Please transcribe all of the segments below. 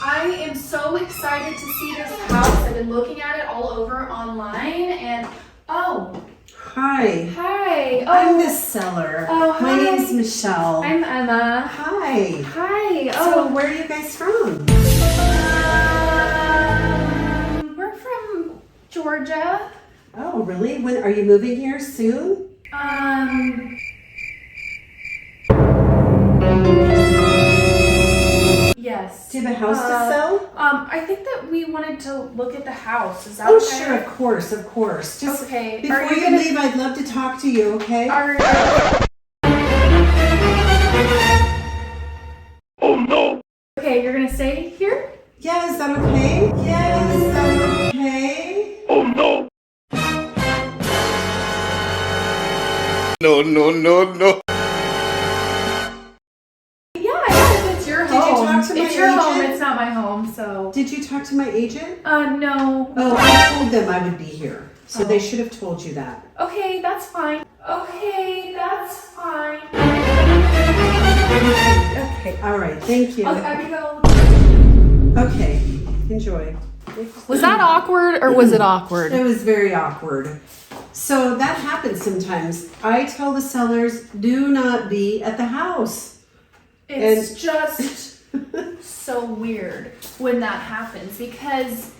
I am so excited to see this house. I've been looking at it all over online and Hi. Hi. I'm the seller. Hi. My name's Michelle. I'm Emma. Hi. Hi. So where are you guys from? We're from Georgia. Oh, really? When are you moving here soon? Yes. Do you have a house to sell? I think that we wanted to look at the house. Is that Oh, okay? sure, of course. Just okay. before you leave, I'd love to talk to you, okay? Oh no! Okay, you're gonna stay here? Yeah, is that okay? Yeah, is that okay? Oh no! No. Yeah, it's your home. Did you talk to my It's your home, agent? it's not my home, so. Did you talk to my agent? No. Oh, I told them I would be here. So they should have told you that. Okay, that's fine. Okay, that's fine. Okay, all right, thank you. I go. Okay, enjoy. Was that awkward or was it awkward? It was very awkward. So that happens sometimes. I tell the sellers, do not be at the house. It's just so weird when that happens because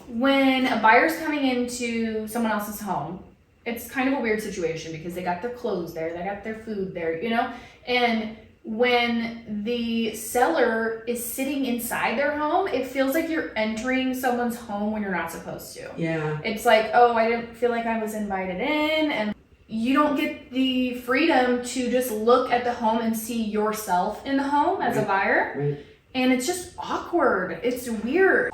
when a buyer's coming into someone else's home, it's kind of a weird situation because they got their clothes there, they got their food there, you know? And when the seller is sitting inside their home, it feels like you're entering someone's home when you're not supposed to. Yeah. It's like, oh, I didn't feel like I was invited in, and you don't get the freedom to just look at the home and see yourself in the home as a buyer. Right. And it's just awkward. It's weird.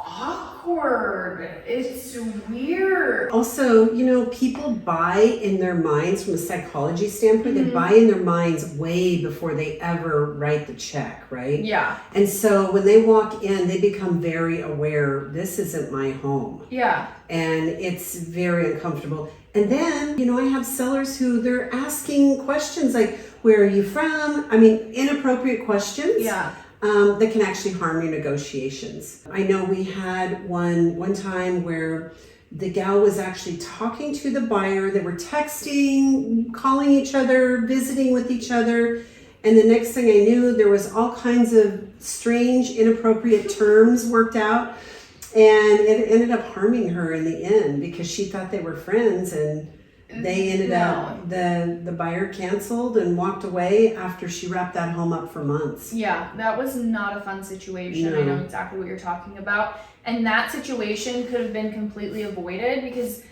It's weird. Also, you know, people buy in their minds from a psychology standpoint, they buy in their minds way before they ever write the check, right? Yeah. And so when they walk in, they become very aware, this isn't my home. Yeah. And it's very uncomfortable. And then, you know, I have sellers who they're asking questions like, where are you from? I mean, inappropriate questions. Yeah. That can actually harm your negotiations. I know we had one time where the gal was actually talking to the buyer. They were texting, calling each other, visiting with each other. And the next thing I knew, there was all kinds of strange, inappropriate terms worked out. And it ended up harming her in the end because she thought they were friends, and they ended up, the buyer canceled and walked away after she wrapped that home up for months. Yeah, that was not a fun situation. I know exactly what you're talking about. And that situation could have been completely avoided because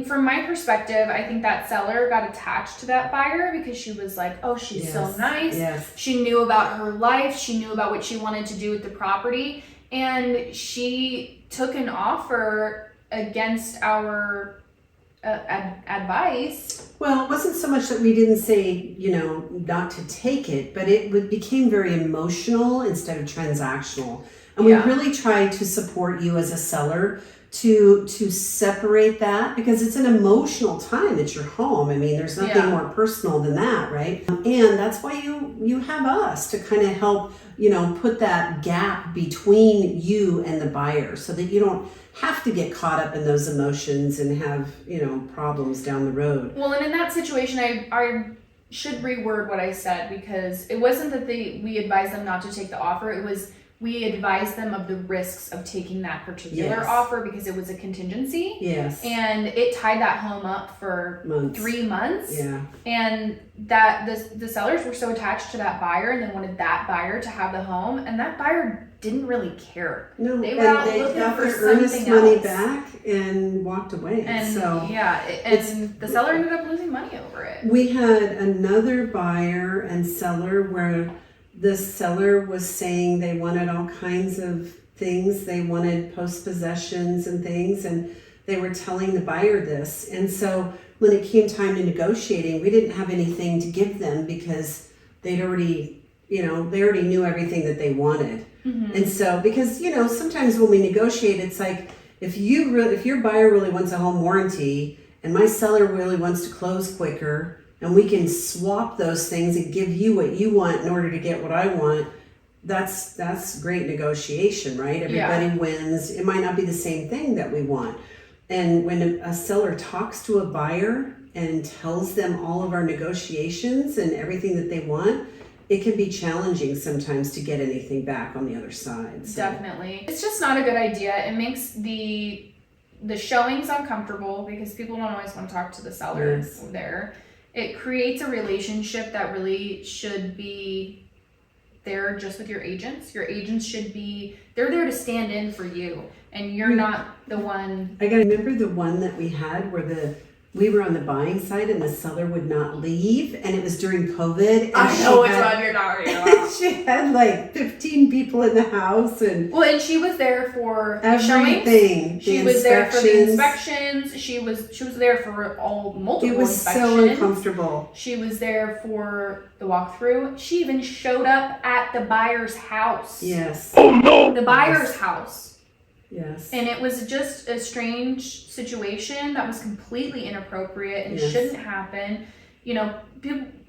from my perspective, I think that seller got attached to that buyer because she was like, oh, she's so nice. Yes. She knew about her life. She knew about what she wanted to do with the property. And she took an offer against our advice. Well, it wasn't so much that we didn't say, you know, not to take it, but it became very emotional instead of transactional. And we really tried to support you as a seller to separate that because it's an emotional time. It's your home. I mean, there's nothing more personal than that, right? And that's why you have us to kind of help, you know, put that gap between you and the buyer so that you don't have to get caught up in those emotions and have, you know, problems down the road. Well, and in that situation, I should reword what I said because it wasn't that we advised them not to take the offer. It was we advised them of the risks of taking that particular offer because it was a contingency. Yes. And it tied that home up for months. 3 months. Yeah. And that the sellers were so attached to that buyer and they wanted that buyer to have the home, and that buyer didn't really care. No, they were out looking got for their earnest something money else. back and walked away. And so and the seller ended up losing money over it. We had another buyer and seller where the seller was saying they wanted all kinds of things. They wanted post-possessions and things, and they were telling the buyer this. And so when it came time to negotiating, we didn't have anything to give them because they'd already, you know, they already knew everything that they wanted. And so, because, you know, sometimes when we negotiate, it's like, if your buyer really wants a home warranty and my seller really wants to close quicker, and we can swap those things and give you what you want in order to get what I want, that's great negotiation, right? Yeah. Everybody wins. It might not be the same thing that we want. And when a seller talks to a buyer and tells them all of our negotiations and everything that they want, it can be challenging sometimes to get anything back on the other side. So. Definitely. It's just not a good idea. It makes the showings uncomfortable because people don't always want to talk to the seller there. It creates a relationship that really should be there just with your agents. Your agents they're there to stand in for you, and you're not the one. I gotta remember the one that we had where we were on the buying side and the seller would not leave, and it was during COVID. And I know which one you're talking about. She had like 15 people in the house, and she was there for everything. She was there for the inspections. She was there for multiple It was inspections. so uncomfortable. She was there for the walkthrough. She even showed up at the buyer's house. Yes. Oh no! The buyer's house. Yes. And it was just a strange situation that was completely inappropriate and Yes. shouldn't happen. You know,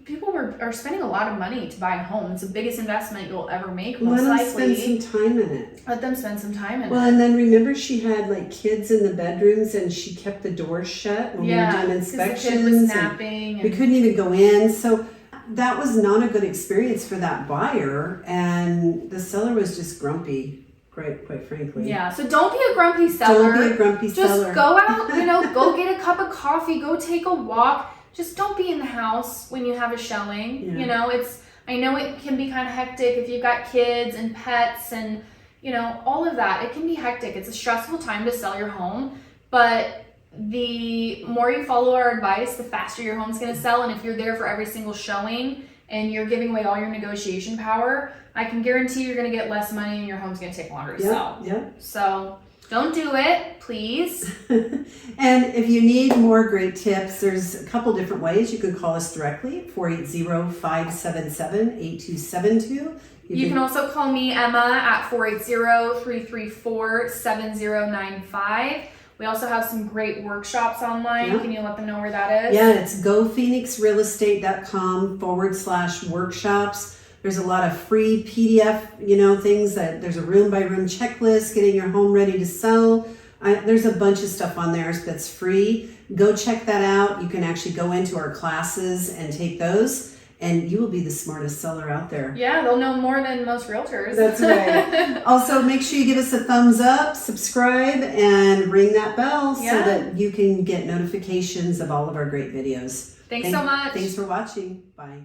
people are spending a lot of money to buy a home. It's the biggest investment you'll ever make, most likely. Let them spend some time in it. Let them spend some time in it. Well, and then remember she had like kids in the bedrooms and she kept the doors shut when we were doing inspections. The kid was napping. We couldn't even go in. So that was not a good experience for that buyer, and the seller was just grumpy. Quite frankly. Yeah, so don't be a grumpy seller. Don't be a grumpy seller. Just go out, go get a cup of coffee, go take a walk. Just don't be in the house when you have a showing. Yeah. I know it can be kind of hectic if you've got kids and pets and, all of that. It can be hectic. It's a stressful time to sell your home, but the more you follow our advice, the faster your home's going to sell. And if you're there for every single showing and you're giving away all your negotiation power, I can guarantee you're going to get less money and your home's going to take longer to sell. Yeah. So don't do it, please. And if you need more great tips, there's a couple different ways. You can call us directly at 480-577-8272. You can also call me, Emma, at 480-334-7095. We also have some great workshops online. Yeah. Can you let them know where that is? Yeah, it's gophoenixrealestate.com/workshops. There's a lot of free PDF, things there's a room by room checklist, getting your home ready to sell. There's a bunch of stuff on there that's free. Go check that out. You can actually go into our classes and take those, and you will be the smartest seller out there. Yeah, they'll know more than most realtors. That's right. Also, make sure you give us a thumbs up, subscribe, and ring that bell so that you can get notifications of all of our great videos. Thanks so much. Thanks for watching. Bye.